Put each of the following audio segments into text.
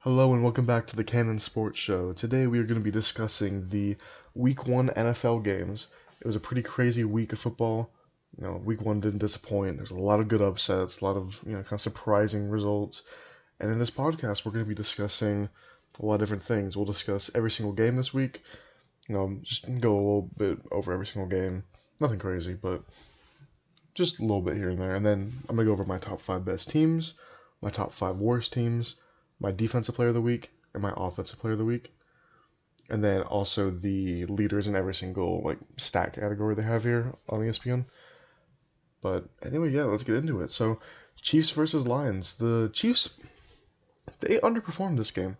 Hello and welcome back to the Cannon Sports Show. Today we are going to be discussing the Week 1 NFL games. It was a pretty crazy week of football. Week 1 didn't disappoint. There's a lot of good upsets, a lot of, kind of surprising results. And in this podcast, we're going to be discussing a lot of different things. We'll discuss every single game this week. Just go a little bit over every single game. Nothing crazy, but just a little bit here and there. And then I'm going to go over my top 5 best teams, my top 5 worst teams, my defensive player of the week, and my offensive player of the week. And then also the leaders in every single stat category they have here on ESPN. But anyway, yeah, let's get into it. So, Chiefs versus Lions. The Chiefs, they underperformed this game.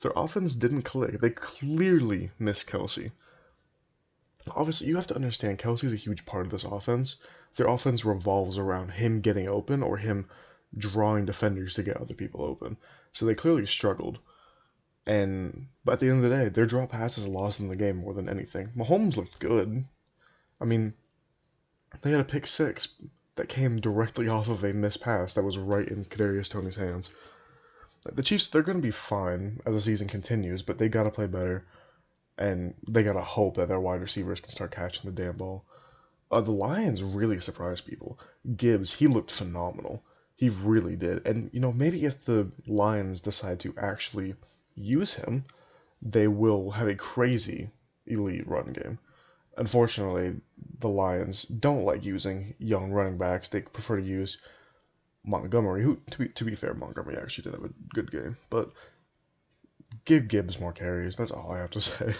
Their offense didn't click. They clearly missed Kelsey. Obviously, you have to understand Kelsey's a huge part of this offense. Their offense revolves around him getting open or him drawing defenders to get other people open. So they clearly struggled. But at the end of the day, their draw passes lost in the game more than anything. Mahomes looked good. I mean, they had a pick six that came directly off of a missed pass that was right in Kadarius Toney's hands. The Chiefs, they're going to be fine as the season continues, but they got to play better, and they got to hope that their wide receivers can start catching the damn ball. The Lions really surprised people. Gibbs, he looked phenomenal. He really did. And, maybe if the Lions decide to actually use him, they will have a crazy elite run game. Unfortunately, the Lions don't like using young running backs. They prefer to use Montgomery, who, to be fair, Montgomery actually did have a good game. But give Gibbs more carries. That's all I have to say.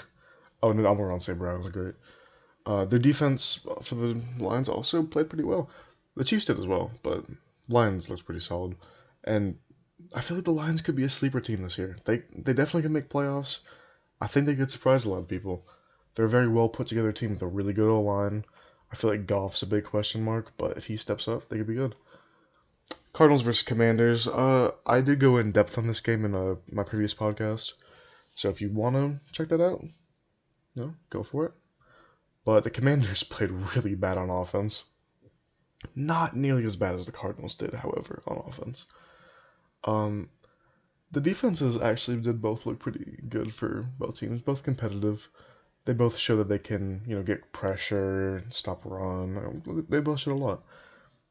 Oh, and then Amon-Ra St. Brown was great. Their defense for the Lions also played pretty well. The Chiefs did as well, but Lions looks pretty solid. And I feel like the Lions could be a sleeper team this year. They definitely can make playoffs. I think they could surprise a lot of people. They're a very well put together team with a really good O-line. I feel like Goff's a big question mark, but if he steps up, they could be good. Cardinals versus Commanders. I did go in depth on this game in my previous podcast, so if you want to check that out, go for it. But the Commanders played really bad on offense. Not nearly as bad as the Cardinals did, however, on offense. The defenses actually did both look pretty good for both teams, both competitive. They both show that they can, get pressure, stop run. They both showed a lot.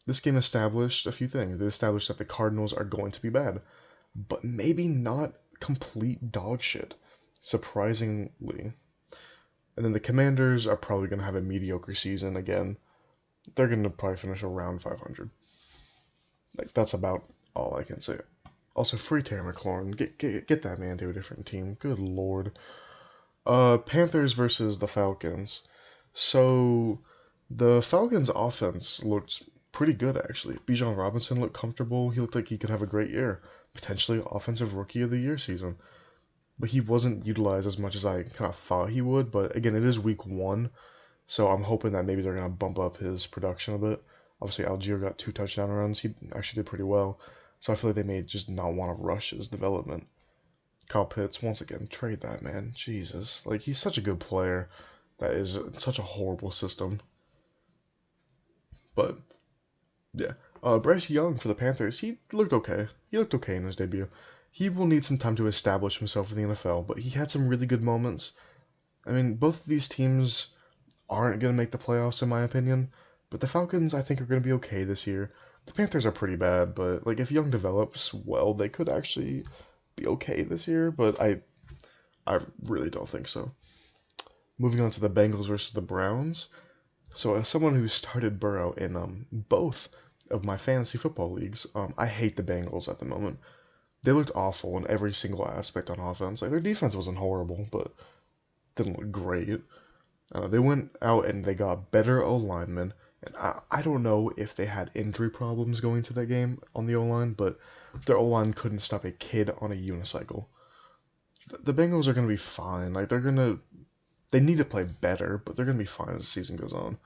This game established a few things. They established that the Cardinals are going to be bad, but maybe not complete dog shit, surprisingly. And then the Commanders are probably going to have a mediocre season again. They're going to probably finish around 500. That's about all I can say. Also, free Terry McLaurin. Get that man to a different team. Good lord. Panthers versus the Falcons. So, the Falcons' offense looked pretty good, actually. Bijan Robinson looked comfortable. He looked like he could have a great year. Potentially Offensive Rookie of the Year season. But he wasn't utilized as much as I kind of thought he would. But again, it is week 1. So I'm hoping that maybe they're going to bump up his production a bit. Obviously, Algier got 2 touchdown runs. He actually did pretty well. So I feel like they may just not want to rush his development. Kyle Pitts, once again, trade that man. Jesus. He's such a good player. That is such a horrible system. But, yeah. Bryce Young for the Panthers, he looked okay. He looked okay in his debut. He will need some time to establish himself in the NFL, but he had some really good moments. I mean, both of these teams aren't going to make the playoffs, in my opinion. But the Falcons, I think, are going to be okay this year. The Panthers are pretty bad, but if Young develops well, they could actually be okay this year. But I really don't think so. Moving on to the Bengals versus the Browns. So, as someone who started Burrow in both of my fantasy football leagues, I hate the Bengals at the moment. They looked awful in every single aspect on offense. Their defense wasn't horrible, but didn't look great. They went out and they got better O-linemen. And I don't know if they had injury problems going to that game on the O-line, but their O-line couldn't stop a kid on a unicycle. The Bengals are going to be fine. They need to play better, but they're going to be fine as the season goes on.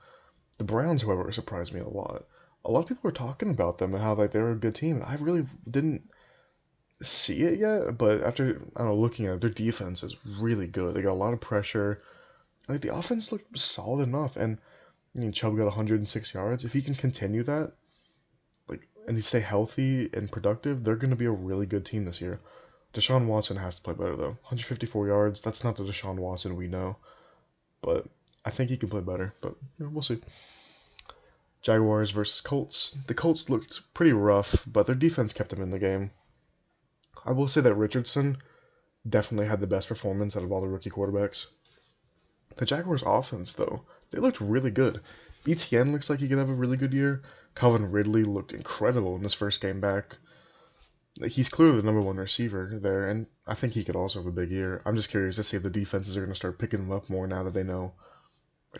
The Browns, however, surprised me a lot. A lot of people were talking about them and how they're a good team, and I really didn't see it yet, but after, I don't know, looking at it, their defense is really good. They got a lot of pressure. The offense looked solid enough, and Chubb got 106 yards. If he can continue that, and he stay healthy and productive, they're going to be a really good team this year. Deshaun Watson has to play better though. 154 yards. That's not the Deshaun Watson we know, but I think he can play better. But we'll see. Jaguars versus Colts. The Colts looked pretty rough, but their defense kept them in the game. I will say that Richardson definitely had the best performance out of all the rookie quarterbacks. The Jaguars' offense, though, they looked really good. ETN looks like he could have a really good year. Calvin Ridley looked incredible in his first game back. He's clearly the number one receiver there, and I think he could also have a big year. I'm just curious to see if the defenses are going to start picking him up more now that they know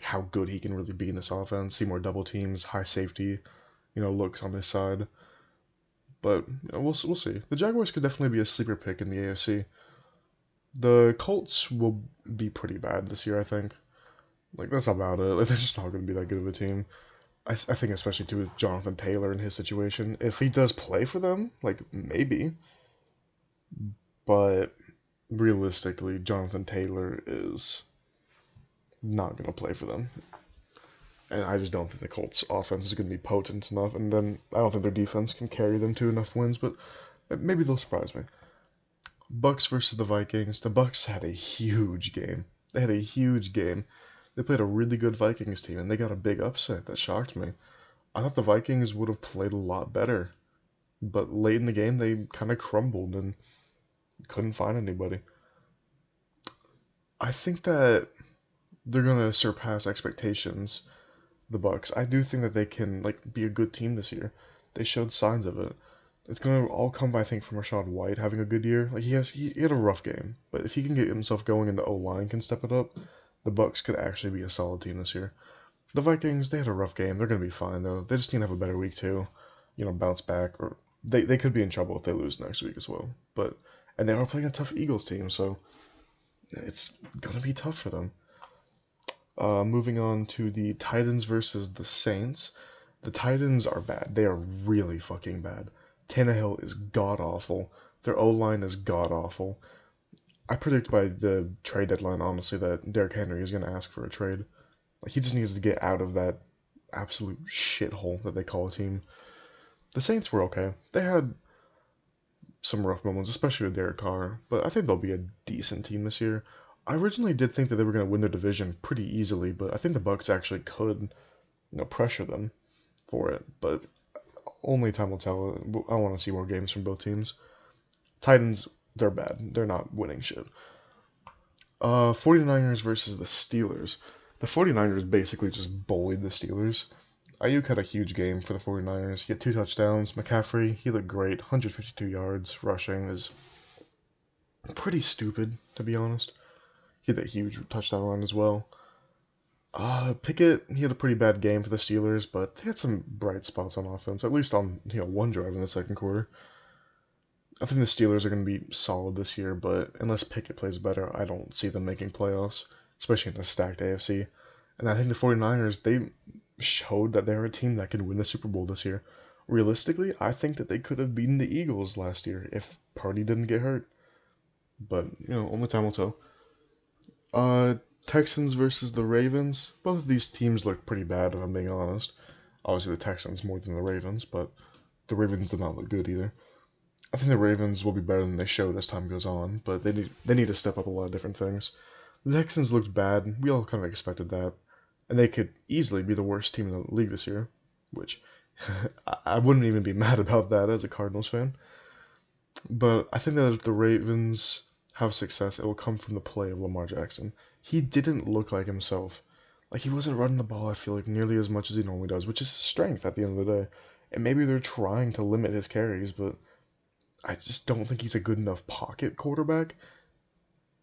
how good he can really be in this offense. See more double teams, high safety, looks on his side. But we'll see. The Jaguars could definitely be a sleeper pick in the AFC. The Colts will be pretty bad this year, I think. That's about it. They're just not going to be that good of a team. I think especially too with Jonathan Taylor in his situation. If he does play for them, maybe. But realistically, Jonathan Taylor is not going to play for them. And I just don't think the Colts offense is going to be potent enough. And then I don't think their defense can carry them to enough wins, but maybe they'll surprise me. Bucks versus the Vikings. The Bucks had a huge game. They had a huge game. They played a really good Vikings team, and they got a big upset that shocked me. I thought the Vikings would have played a lot better, but late in the game, they kind of crumbled and couldn't find anybody. I think that they're going to surpass expectations, the Bucks. I do think that they can be a good team this year. They showed signs of it. It's going to all come, I think, from Rachaad White having a good year. He had a rough game, but if he can get himself going and the O-line can step it up, the Bucks could actually be a solid team this year. The Vikings, they had a rough game. They're going to be fine, though. They just need to have a better week, too. Bounce back. Or they could be in trouble if they lose next week as well. And they are playing a tough Eagles team, so it's going to be tough for them. Moving on to the Titans versus the Saints. The Titans are bad. They are really fucking bad. Tannehill is god-awful. Their O-line is god-awful. I predict by the trade deadline, honestly, that Derrick Henry is going to ask for a trade. He just needs to get out of that absolute shithole that they call a team. The Saints were okay. They had some rough moments, especially with Derek Carr, but I think they'll be a decent team this year. I originally did think that they were going to win the division pretty easily, but I think the Bucks actually could, pressure them for it. But only time will tell. I want to see more games from both teams. Titans, they're bad. They're not winning shit. 49ers versus the Steelers. The 49ers basically just bullied the Steelers. Ayuk had a huge game for the 49ers. He had 2 touchdowns. McCaffrey, he looked great. 152 yards. Rushing is pretty stupid, to be honest. He had that huge touchdown run as well. Pickett, he had a pretty bad game for the Steelers, but they had some bright spots on offense, at least on one drive in the second quarter. I think the Steelers are going to be solid this year, but unless Pickett plays better, I don't see them making playoffs, especially in a stacked AFC. And I think the 49ers, they showed that they're a team that can win the Super Bowl this year. Realistically, I think that they could have beaten the Eagles last year if Purdy didn't get hurt. But, only time will tell. Texans versus the Ravens. Both of these teams look pretty bad, if I'm being honest. Obviously, the Texans more than the Ravens, but the Ravens did not look good either. I think the Ravens will be better than they showed as time goes on, but they need to step up a lot of different things. The Texans looked bad. We all kind of expected that. And they could easily be the worst team in the league this year, which I wouldn't even be mad about that as a Cardinals fan. But I think that if the Ravens have success, it will come from the play of Lamar Jackson. He didn't look like himself. He wasn't running the ball, I feel like, nearly as much as he normally does, which is his strength at the end of the day. And maybe they're trying to limit his carries, but I just don't think he's a good enough pocket quarterback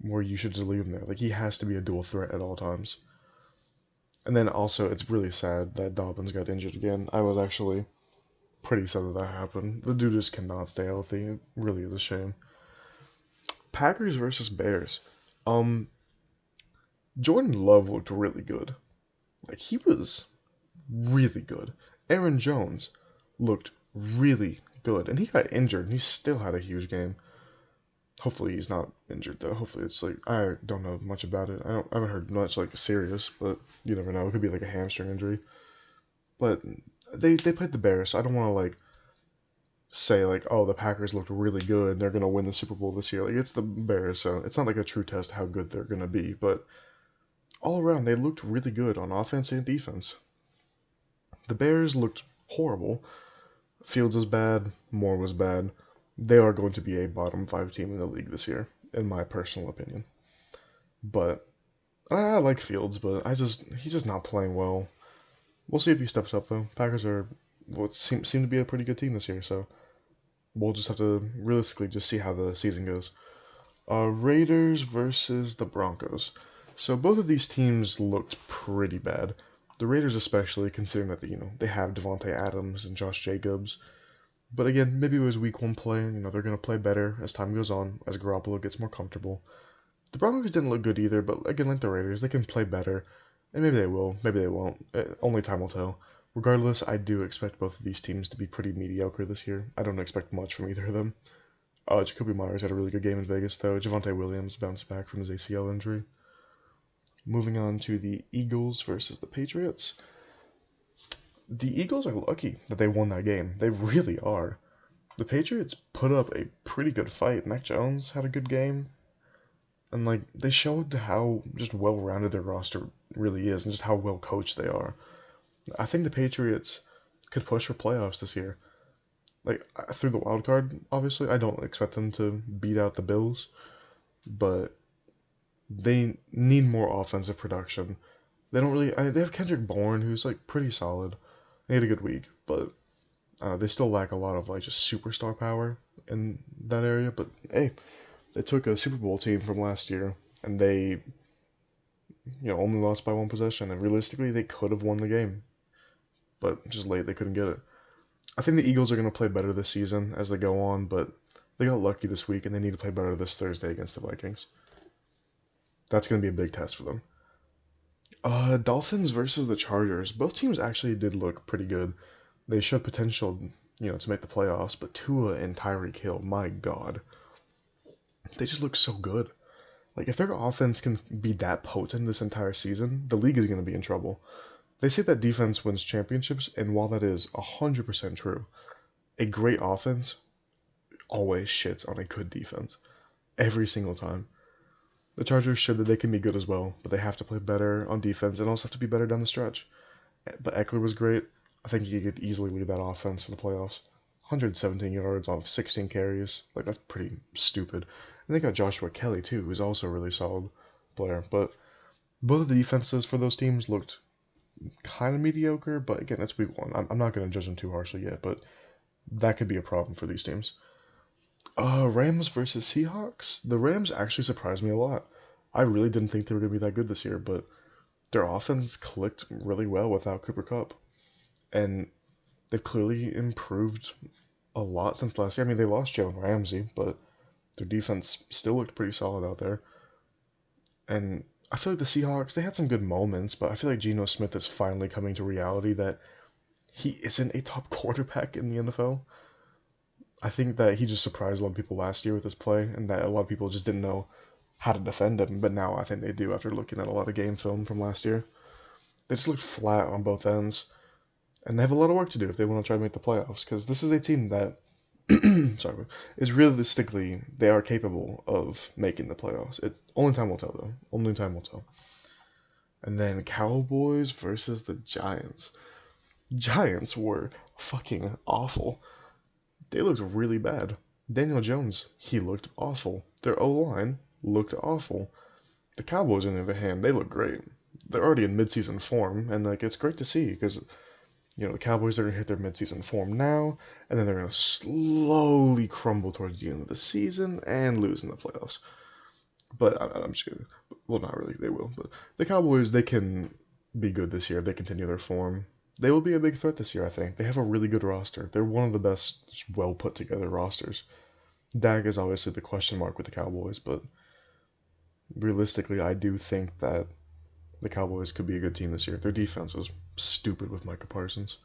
where you should just leave him there. He has to be a dual threat at all times. And then also, it's really sad that Dobbins got injured again. I was actually pretty sad that happened. The dude just cannot stay healthy. It really is a shame. Packers versus Bears. Jordan Love looked really good. He was really good. Aaron Jones looked really good. And he got injured, and he still had a huge game. Hopefully he's not injured, though. Hopefully it's I don't know much about it. I haven't heard much serious, but you never know. It could be a hamstring injury. But they played the Bears, so I don't want to say like, oh, the Packers looked really good, they're gonna win the Super Bowl this year. Like it's the Bears, so it's not like a true test how good they're gonna be. But all around, they looked really good on offense and defense. The Bears looked horrible. Fields is bad. Moore was bad. They are going to be a bottom five team in the league this year, in my personal opinion. But I like Fields, but he's just not playing well. We'll see if he steps up though. Packers are what seem to be a pretty good team this year, so we'll just have to realistically just see how the season goes. Raiders versus the Broncos. So both of these teams looked pretty bad. The Raiders especially, considering that they have Devontae Adams and Josh Jacobs. But again, maybe it was week one play. They're gonna play better as time goes on, as Garoppolo gets more comfortable. The Broncos didn't look good either, but again, like the Raiders, they can play better, and maybe they will, maybe they won't. Only time will tell. Regardless, I do expect both of these teams to be pretty mediocre this year. I don't expect much from either of them. Jacoby Myers had a really good game in Vegas, though. Javonte Williams bounced back from his ACL injury. Moving on to the Eagles versus the Patriots. The Eagles are lucky that they won that game. They really are. The Patriots put up a pretty good fight. Mac Jones had a good game. And, they showed how just well-rounded their roster really is and just how well coached they are. I think the Patriots could push for playoffs this year. Through the wild card, obviously, I don't expect them to beat out the Bills, but they need more offensive production. They don't really. They have Kendrick Bourne, who's pretty solid. He had a good week, but they still lack a lot of just superstar power in that area. But hey, they took a Super Bowl team from last year, and they only lost by one possession. And realistically, they could have won the game, but just late they couldn't get it. I think the Eagles are going to play better this season as they go on, but they got lucky this week, and they need to play better this Thursday against the Vikings. That's going to be a big test for them. Dolphins versus the Chargers. Both teams actually did look pretty good. They showed potential, to make the playoffs, but Tua and Tyreek Hill, my God. They just look so good. If their offense can be that potent this entire season, the league is going to be in trouble. They say that defense wins championships, and while that is 100% true, a great offense always shits on a good defense. Every single time. The Chargers showed that they can be good as well, but they have to play better on defense and also have to be better down the stretch. But Eckler was great. I think he could easily lead that offense to the playoffs. 117 yards off 16 carries. That's pretty stupid. And they got Joshua Kelly, too, who's also a really solid player. But both of the defenses for those teams looked kind of mediocre, but again, it's week one. I'm not going to judge them too harshly yet, but that could be a problem for these teams. Rams versus Seahawks. The Rams actually surprised me a lot. I really didn't think they were going to be that good this year, but their offense clicked really well without Cooper Kupp. And they've clearly improved a lot since last year. I mean, they lost Jalen Ramsey, but their defense still looked pretty solid out there. And I feel like the Seahawks, they had some good moments, but I feel like Geno Smith is finally coming to reality that he isn't a top quarterback in the NFL. I think that he just surprised a lot of people last year with his play, and that a lot of people just didn't know how to defend him, but now I think they do after looking at a lot of game film from last year. They just look flat on both ends, and they have a lot of work to do if they want to try to make the playoffs, because this is a team that, is realistically, they are capable of making the playoffs. Only time will tell, though. Only time will tell. And then Cowboys versus the Giants. Giants were fucking awful. They looked really bad. Daniel Jones, he looked awful. Their O-line looked awful. The Cowboys, on the other hand, they look great. They're already in midseason form, and it's great to see because the Cowboys are gonna hit their midseason form now, and then they're gonna slowly crumble towards the end of the season and lose in the playoffs. But I'm just kidding. Well, not really. They will. But the Cowboys, they can be good this year if they continue their form. They will be a big threat this year, I think. They have a really good roster. They're one of the best, well put together rosters. Dak is obviously the question mark with the Cowboys, but realistically, I do think that the Cowboys could be a good team this year. Their defense is stupid with Micah Parsons.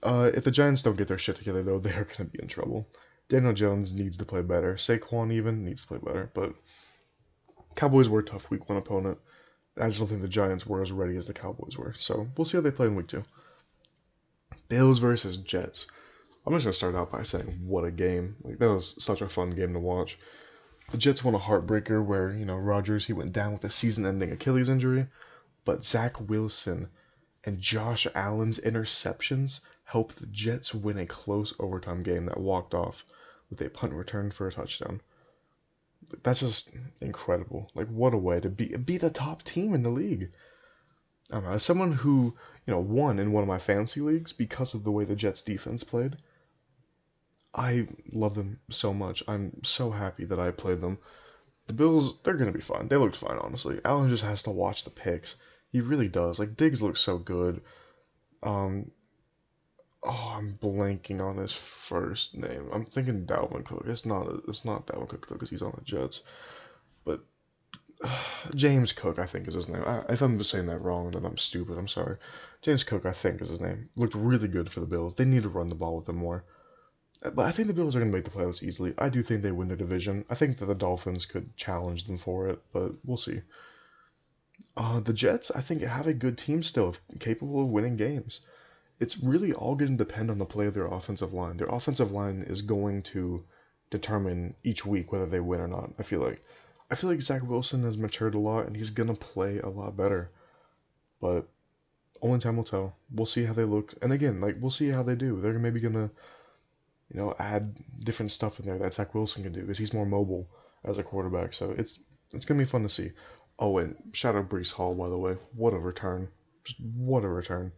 If the Giants don't get their shit together, though, they are going to be in trouble. Daniel Jones needs to play better. Saquon even needs to play better, but Cowboys were a tough week one opponent. I just don't think the Giants were as ready as the Cowboys were. So we'll see how they play in week two. Bills versus Jets. I'm just gonna start out by saying what a game. Like that was such a fun game to watch. The Jets won a heartbreaker where, Rodgers he went down with a season-ending Achilles injury, but Zach Wilson and Josh Allen's interceptions helped the Jets win a close overtime game that walked off with a punt return for a touchdown. That's just incredible. Like what a way to be the top team in the league. I don't know, as someone who, won in one of my fantasy leagues because of the way the Jets defense played, I love them so much. I'm so happy that I played them. The Bills, they're going to be fine. They looked fine, honestly. Allen just has to watch the picks. He really does. Like, Diggs looks so good. Um, I'm blanking on his first name. I'm thinking Dalvin Cook. It's not Dalvin Cook, though, because he's on the Jets. But James Cook, I think, is his name. If I'm saying that wrong, then I'm stupid. I'm sorry. James Cook, I think, is his name. Looked really good for the Bills. They need to run the ball with them more. But I think the Bills are going to make the playoffs easily. I do think they win their division. I think that the Dolphins could challenge them for it, but we'll see. The Jets, I think, have a good team still, capable of winning games. It's really all going to depend on the play of their offensive line. Their offensive line is going to determine each week whether they win or not. I feel like Zach Wilson has matured a lot, and he's going to play a lot better. But only time will tell. We'll see how they look. And again, we'll see how they do. They're maybe going to add different stuff in there that Zach Wilson can do because he's more mobile as a quarterback. So it's gonna be fun to see. Oh, and shout out Breece Hall, by the way. What a return! Just what a return!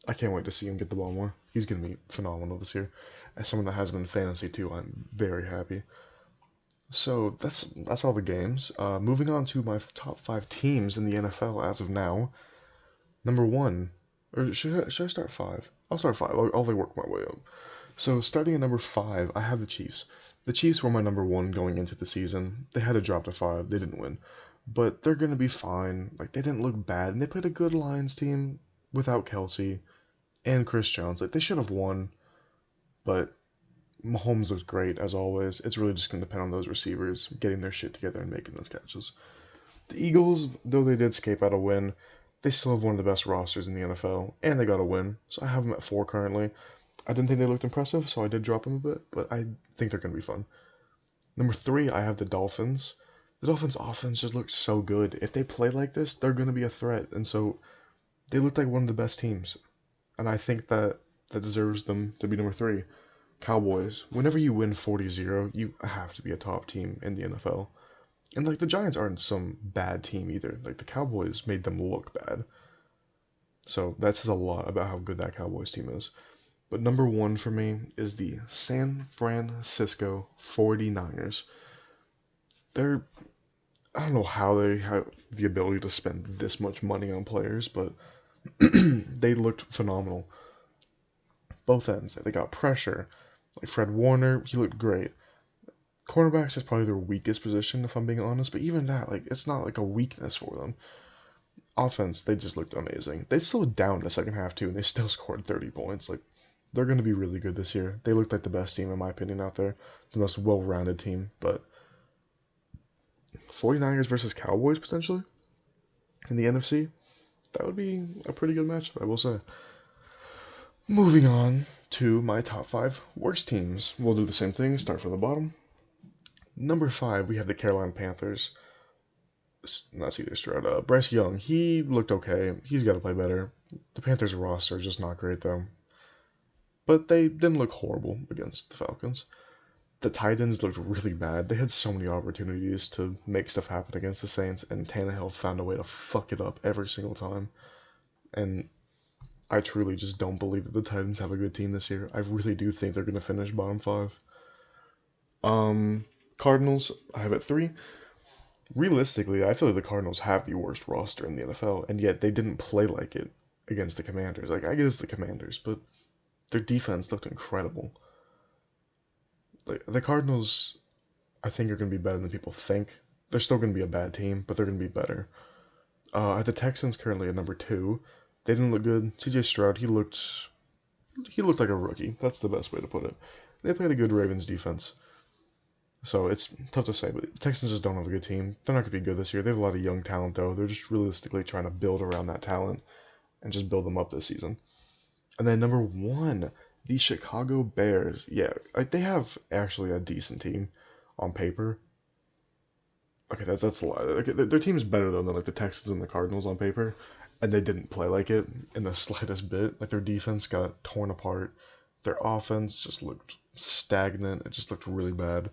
I can't wait to see him get the ball more. He's gonna be phenomenal this year. As someone that has been in fantasy too, I'm very happy. So that's all the games. Moving on to my top 5 teams in the NFL as of now. Number one, or should I start five? I'll start five. I'll work my way up. So starting at number 5, I have the Chiefs. The Chiefs were my number 1 going into the season. They had to drop to 5. They didn't win. But they're going to be fine. Like, they didn't look bad. And they played a good Lions team without Kelsey and Chris Jones. Like, they should have won. But Mahomes looks great, as always. It's really just going to depend on those receivers getting their shit together and making those catches. The Eagles, though they did escape out a win, they still have one of the best rosters in the NFL. And they got a win. So I have them at 4 currently. I didn't think they looked impressive, so I did drop them a bit, but I think they're going to be fun. Number 3, I have the Dolphins. The Dolphins' offense just looks so good. If they play like this, they're going to be a threat, and so they look like one of the best teams. And I think that deserves them to be number 3. Cowboys. Whenever you win 40-0, you have to be a top team in the NFL. And, the Giants aren't some bad team either. The Cowboys made them look bad. So that says a lot about how good that Cowboys team is. But number 1 for me is the San Francisco 49ers. I don't know how they have the ability to spend this much money on players, but they looked phenomenal. Both ends. They got pressure. Fred Warner, he looked great. Cornerbacks is probably their weakest position, if I'm being honest, but even that, it's not a weakness for them. Offense, they just looked amazing. They slowed down the second half, too, and they still scored 30 points. They're going to be really good this year. They looked like the best team, in my opinion, out there. The most well-rounded team. But 49ers versus Cowboys, potentially, in the NFC, that would be a pretty good matchup, I will say. Moving on to my top 5 worst teams. We'll do the same thing, start from the bottom. Number 5, we have the Carolina Panthers. Not CJ Stroud. Bryce Young, he looked okay. He's got to play better. The Panthers roster is just not great, though. But they didn't look horrible against the Falcons. The Titans looked really bad. They had so many opportunities to make stuff happen against the Saints, and Tannehill found a way to fuck it up every single time. And I truly just don't believe that the Titans have a good team this year. I really do think they're going to finish bottom 5. Cardinals, I have at 3. Realistically, I feel like the Cardinals have the worst roster in the NFL, and yet they didn't play like it against the Commanders. I get it's the Commanders, but their defense looked incredible. The Cardinals, I think, are going to be better than people think. They're still going to be a bad team, but they're going to be better. I have the Texans currently at number 2. They didn't look good. CJ Stroud, he looked like a rookie. That's the best way to put it. They played a good Ravens defense. So it's tough to say, but the Texans just don't have a good team. They're not going to be good this year. They have a lot of young talent, though. They're just realistically trying to build around that talent and just build them up this season. And then number 1, The Chicago Bears, yeah, like they have actually a decent team on paper. Okay, that's a lie. Okay, their team is better though than like the Texans and the Cardinals on paper, and they didn't play like it in the slightest bit. Like their defense got torn apart, their offense just looked stagnant. It just looked really bad,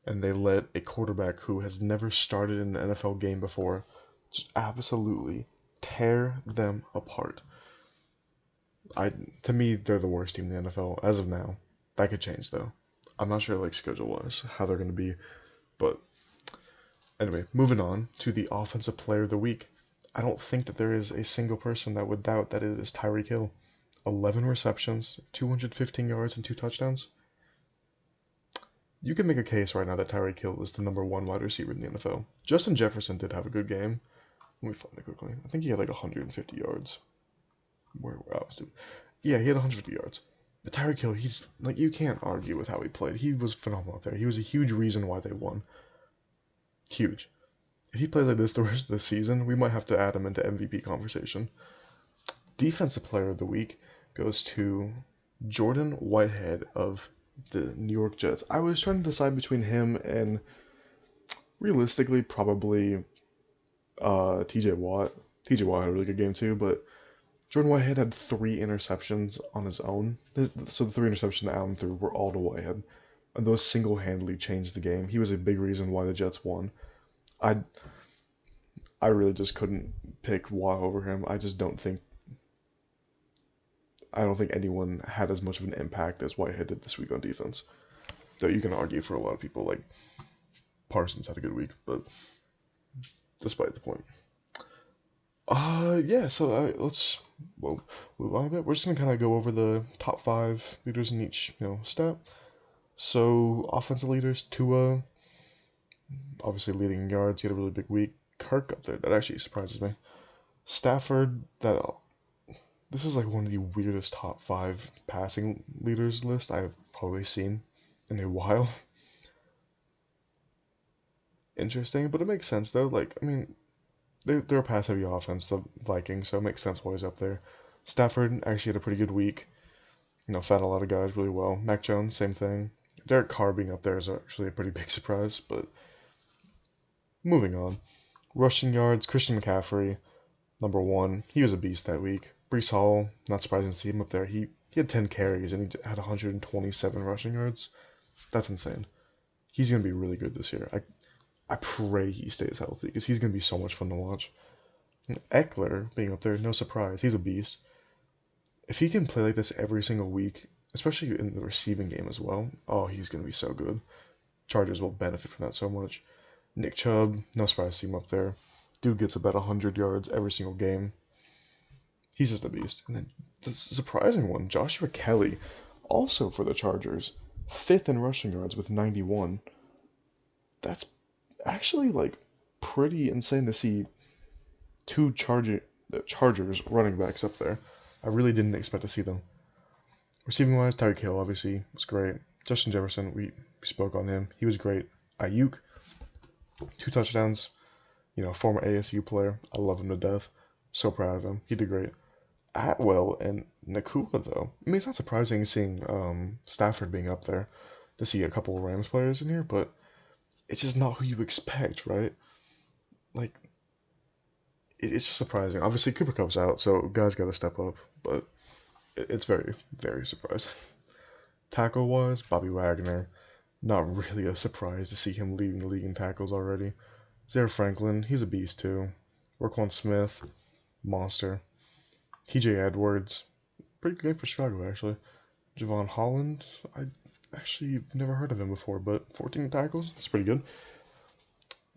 and they let a quarterback who has never started in an NFL game before just absolutely tear them apart. I To me, they're the worst team in the NFL as of now. That could change though. I'm not sure like schedule wise how they're gonna be, but anyway, moving on to the offensive player of the week. I don't think that there is a single person that would doubt that it is Tyreek Hill. 11 receptions, 215 yards, and 2 touchdowns. You can make a case right now that Tyreek Hill is the number one wide receiver in the NFL. Justin Jefferson did have a good game. Let me find it quickly. I think he had like 150 yards. Where I was doing. Yeah, he had 150 yards. But Tyreek Hill, he's like, you can't argue with how he played. He was phenomenal there. He was a huge reason why they won. Huge. If he plays like this the rest of the season, we might have to add him into MVP conversation. Defensive player of the week goes to Jordan Whitehead of the New York Jets. I was trying to decide between him and realistically probably TJ Watt. TJ Watt had a really good game too, but Jordan Whitehead had 3 interceptions on his own. So the 3 interceptions that Allen threw were all to Whitehead. And those single-handedly changed the game. He was a big reason why the Jets won. I I really just couldn't pick Watt over him. I don't think anyone had as much of an impact as Whitehead did this week on defense. Though you can argue for a lot of people, like Parsons had a good week, but despite the point. Yeah. So let's move on a bit. We're just gonna kind of go over the top 5 leaders in each step. So offensive leaders, Tua, obviously leading in yards. He had a really big week. Kirk up there. That actually surprises me. Stafford. This is like one of the weirdest top 5 passing leaders list I've probably seen in a while. Interesting, but it makes sense though. Like, I mean, they're a pass heavy offense, the Vikings, so it makes sense why he's up there. Stafford actually had a pretty good week. Fed a lot of guys really well. Mac Jones, same thing. Derek Carr being up there is actually a pretty big surprise, but moving on. Rushing yards, Christian McCaffrey, number 1. He was a beast that week. Breece Hall, not surprising to see him up there. He had 10 carries and he had 127 rushing yards. That's insane. He's going to be really good this year. I pray he stays healthy because he's going to be so much fun to watch. And Eckler being up there, no surprise. He's a beast. If he can play like this every single week, especially in the receiving game as well, oh, he's going to be so good. Chargers will benefit from that so much. Nick Chubb, no surprise to see him up there. Dude gets about 100 yards every single game. He's just a beast. And then the surprising one, Joshua Kelly, also for the Chargers, 5th in rushing yards with 91. That's actually like pretty insane to see 2 Chargers running backs up there. I really didn't expect to see them. Receiving wise, Tyreek Hill obviously was great. Justin Jefferson, we spoke on him. He was great. Ayuk, 2 touchdowns. Former ASU player. I love him to death. So proud of him. He did great. Atwell and Nakua, though. I mean, it's not surprising seeing Stafford being up there to see a couple of Rams players in here, but it's just not who you expect, right? Like, it's just surprising. Obviously, Cooper Kupp's out, so guys got to step up, but it's very, very surprising. Tackle-wise, Bobby Wagner. Not really a surprise to see him leading the league in tackles already. Zaire Franklin, he's a beast too. Roquan Smith, monster. TJ Edwards, pretty good for Chicago actually. Javon Holland, I actually never heard of him before, but 14 tackles, that's pretty good.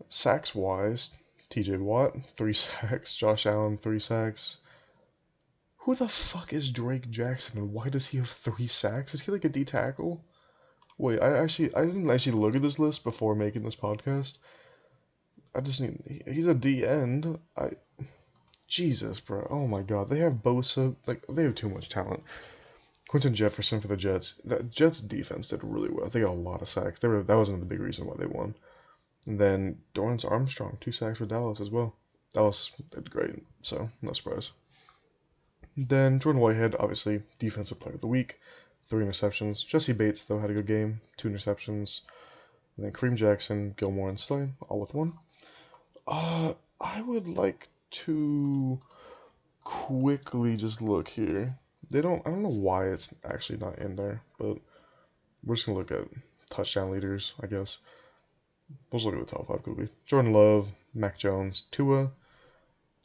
Sacks wise, TJ Watt, 3 sacks. Josh Allen, 3 sacks. Who the fuck is Drake Jackson and why does he have 3 sacks? Is he like a D tackle? Wait, I didn't actually look at this list before making this podcast. He's a D end. Jesus, bro. Oh my god. They have Bosa. Like, they have too much talent. Quentin Jefferson for the Jets. The Jets defense did really well. They got a lot of sacks. That wasn't the big reason why they won. And then Dorrance Armstrong, 2 sacks for Dallas as well. Dallas did great, so no surprise. Then Jordan Whitehead, obviously defensive player of the week, 3 interceptions. Jesse Bates though had a good game, 2 interceptions. And then Kareem Jackson, Gilmore, and Slay all with 1. I would like to quickly just look here. I don't know why it's actually not in there, but we're just gonna look at touchdown leaders, I guess. Let's look at the top 5 quickly. Jordan Love, Mac Jones, Tua,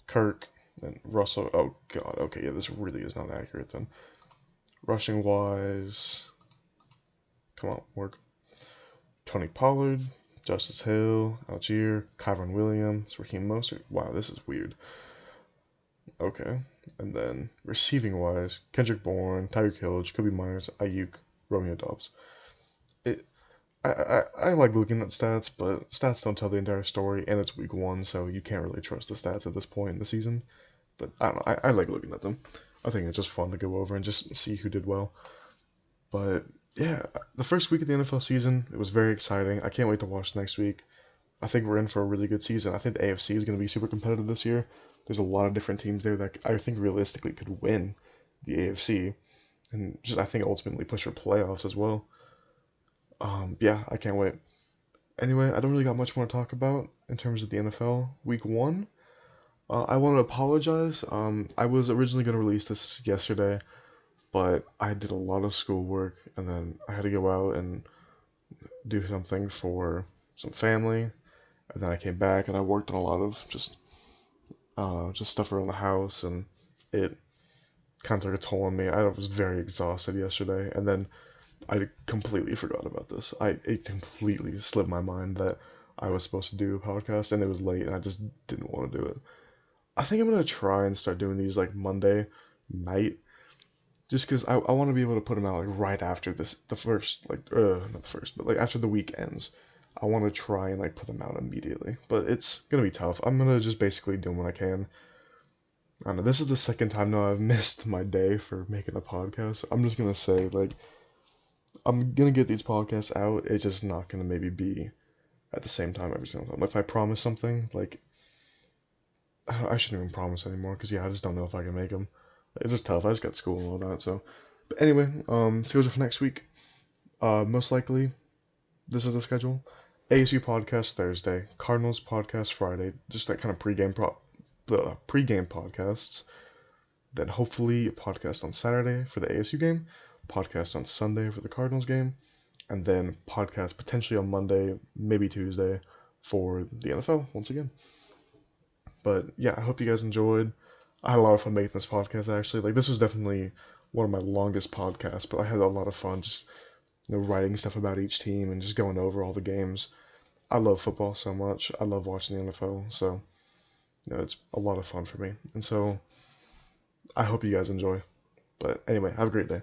Kirk, and Russell. Oh god, okay, yeah, this really is not accurate then. Rushing wise, come on, work. Tony Pollard, Justice Hill, Algier, Kyron Williams, Raheem Mostert. Wow, this is weird. Okay. And then receiving wise, Kendrick Bourne, Tyreek Hill, Jacoby Myers, Ayuk, Romeo Dobbs. It, I like looking at stats, but stats don't tell the entire story, and it's week 1, so you can't really trust the stats at this point in the season. But I don't know, I like looking at them. I think it's just fun to go over and just see who did well. But yeah, the first week of the NFL season, it was very exciting. I can't wait to watch next week. I think we're in for a really good season. I think the AFC is going to be super competitive this year. There's a lot of different teams there that I think realistically could win the AFC, and just I think ultimately push for playoffs as well. Yeah, I can't wait. Anyway, I don't really got much more to talk about in terms of the NFL Week 1. I want to apologize. I was originally going to release this yesterday, but I did a lot of schoolwork, and then I had to go out and do something for some family, and then I came back and I worked on a lot of just stuff around the house, and it kind of took a toll on me. I was very exhausted yesterday, and then I completely forgot about this. It completely slipped my mind that I was supposed to do a podcast, and it was late, and I just didn't want to do it. I think I'm gonna try and start doing these like Monday night, just because I want to be able to put them out like right after the first not the first, but like after the week ends. I want to try and like put them out immediately, but it's gonna be tough. I'm gonna just basically do what I can. I don't know. This is the second time now I've missed my day for making a podcast. I'm just gonna say like I'm gonna get these podcasts out. It's just not gonna maybe be at the same time every single time. If I promise something, like I shouldn't even promise anymore because yeah, I just don't know if I can make them. It's just tough. I just got school and all that. So, but anyway, schedule for next week. Most likely, this is the schedule. ASU podcast Thursday, Cardinals podcast Friday. Just that kind of the pregame podcasts. Then hopefully a podcast on Saturday for the ASU game, podcast on Sunday for the Cardinals game, and then podcast potentially on Monday, maybe Tuesday for the NFL once again. But yeah, I hope you guys enjoyed. I had a lot of fun making this podcast actually. Like this was definitely one of my longest podcasts, but I had a lot of fun just writing stuff about each team and just going over all the games. I love football so much. I love watching the NFL, so it's a lot of fun for me. And so I hope you guys enjoy. But anyway, have a great day.